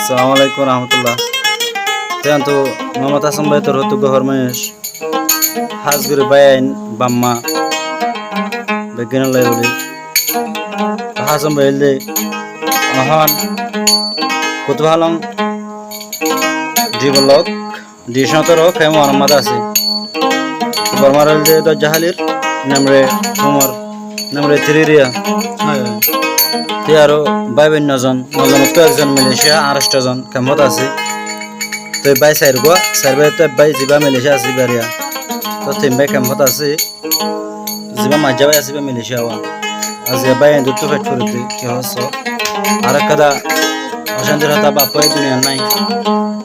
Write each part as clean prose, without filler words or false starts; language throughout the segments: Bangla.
Assalamualaikum warahmatullah. Tentu Muhammad Hasan Bay terhutu gahor mesh. Hasgir bayan bamma. Begini lagi. Hasan Bay le. Ahan. Kutuhalang. Develop. Di shantaro kayak Muhammad Hasan. Bermaral le do jahalir. Namre Umar. Namre Triria. Tiaro বাইবেন নজন তো একজন মালয়েশিয়া আরেকটা জন কামত আছে তো বাই সাইর গো সার্ভে তো বাই জিবা মালয়েশিয়া আছে বারিয়া তো তিন বাই কামত আছে জিবা মাজা বাই আছে মালয়েশিয়া ওয়া আজ বাই দুটো ফেট করতে কি হচ্ছে আর কাদা অশান্তির হতা বাপাই দুনিয়া নাই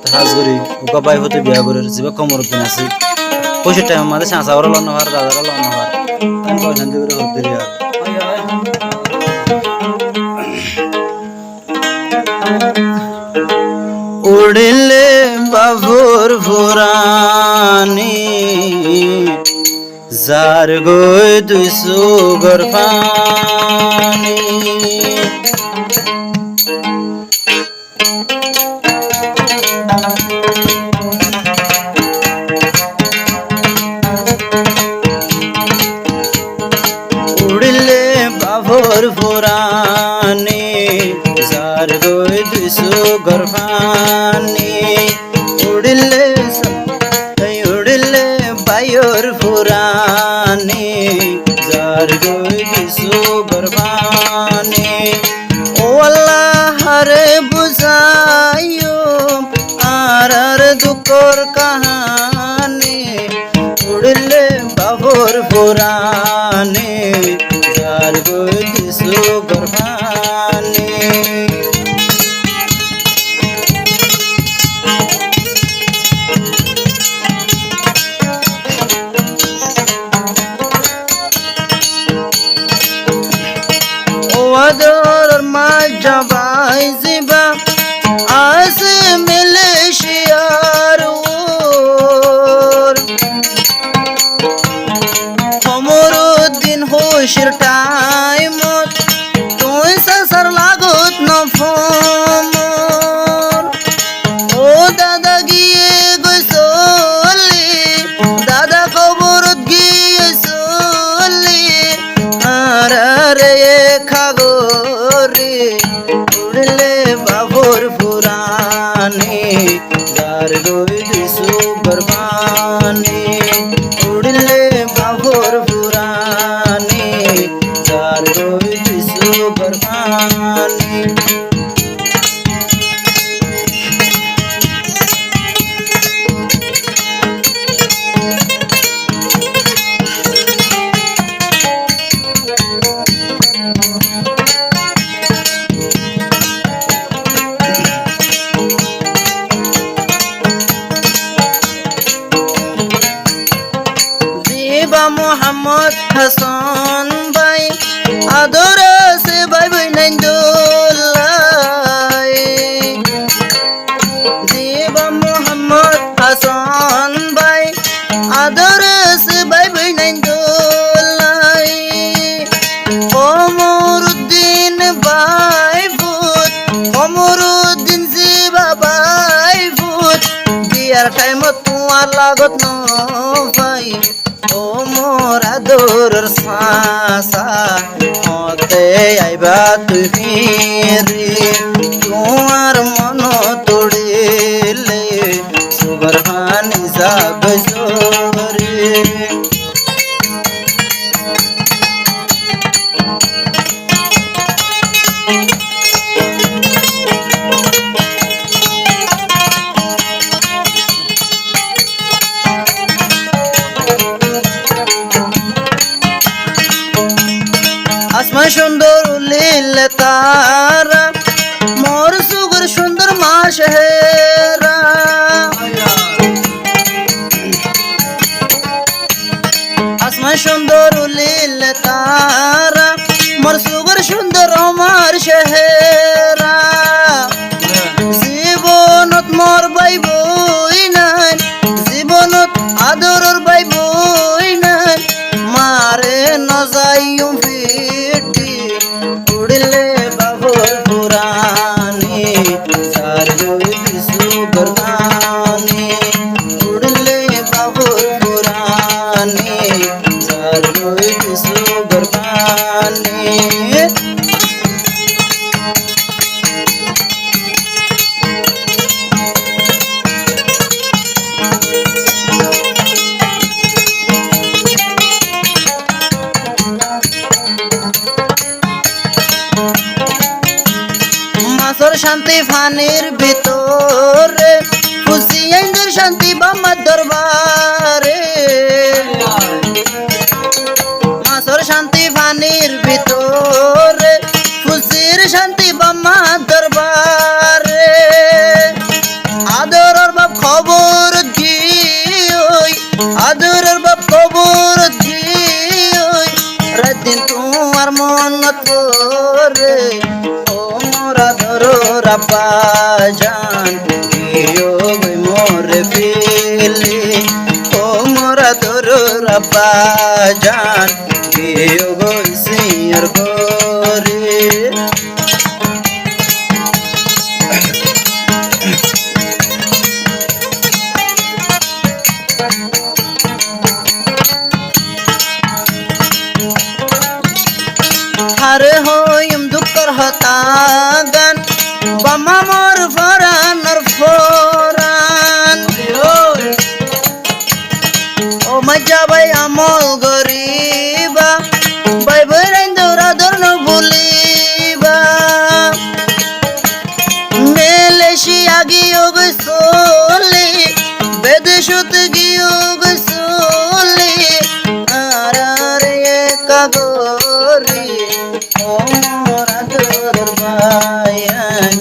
তো হাজগরি ওকা বাই হতে বিয়া করে জিবা কমর দিন আছে পয়সা টাইম আমাদের সাঁসা ওরা লন হওয়ার দাদারা লন হওয়ার তাই অশান্তি করে হতে রিয়া উড়িলে বাবুর ফুরানি যার গই দুইশো গরফানি উড়িলে বাবুর ফুরানি যার গই দুইশো গরফানি উড়িলে বায়ুর ফুরানি যার গই দুইশো গরফানি ও আল্লাহ রে বুঝাইও আর দুঃখর কাহানি উড়িলে বাবুর ফুরানি যার গই দুইশো গরফানি ওয়াদর মাজাবাই জিবা আজ মিলেশিয়ার ওর অমরুদ্দিন হোশের টাইমত তুই সাসার লাগত নফমর ও দাদা গিয়ে গইসলি দাদা খবরত গিয়ে চলি আর রে খাগরে উড়লে বাবুর ফুরানি যার গই দুইশো গরফানি উড়লে বাবুর ফুরানি যার গই দুইশো গরফানি মোহাম্মদ হাসান ভাই আদর সে ভাই বইনাই দোলাই জিবা মোহাম্মদ হাসান ভাই আদর সে ভাই বইনাই দোলাই অমরুদ্দিন ভাই ভূত অমরুদ্দিন জিবা ভাই ভূত বিয়ার টাইমত তোমার লাগত ন ভাই ও মোর আদরের সাসা মতে আইবা তুই ফিরে তোমার মন তোড়িলে সুবরহানি যাবে জোরে আসমান সুন্দর লীল তারা মাছর শান্তি ফানির ভিতরে খুশি আইন্দের শান্তি বাম্মার দরবারে মাছর শান্তি ফানির ভিতরে খুশির শান্তি বাম্মার দরবারে আদরের বাপ খবর দিই আদরের বাপ খবর দিই রাত দিন তোমার মন করে ও মোরা ধরো রাপা জান গিয়ে মোরে ফিলি ও মোরা ধরো রাপা জান গিয়ে সিয়ার করে হারে হইম দুঃখর হতাগান বামা মোর ফরানর ফরান ও মজা ভাই আমল গরিবা ভাই বইরাইন দৌড়া ধর্ন বলিবা মেলেশিয়া গিয়ে গলি বেদেশত গিয়ে গলি আর কাগরি ও মোরা দরবায়ান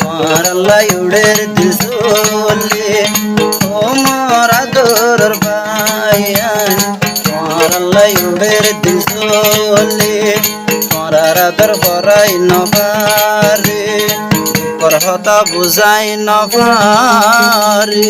মারাল্লা উড়ের দিল সোলে ও মোরা দরবায়ান মারাল্লা উড়ের দিল সোলে মরারা দরবারাই নভারে করহতা বুঝাই নভারে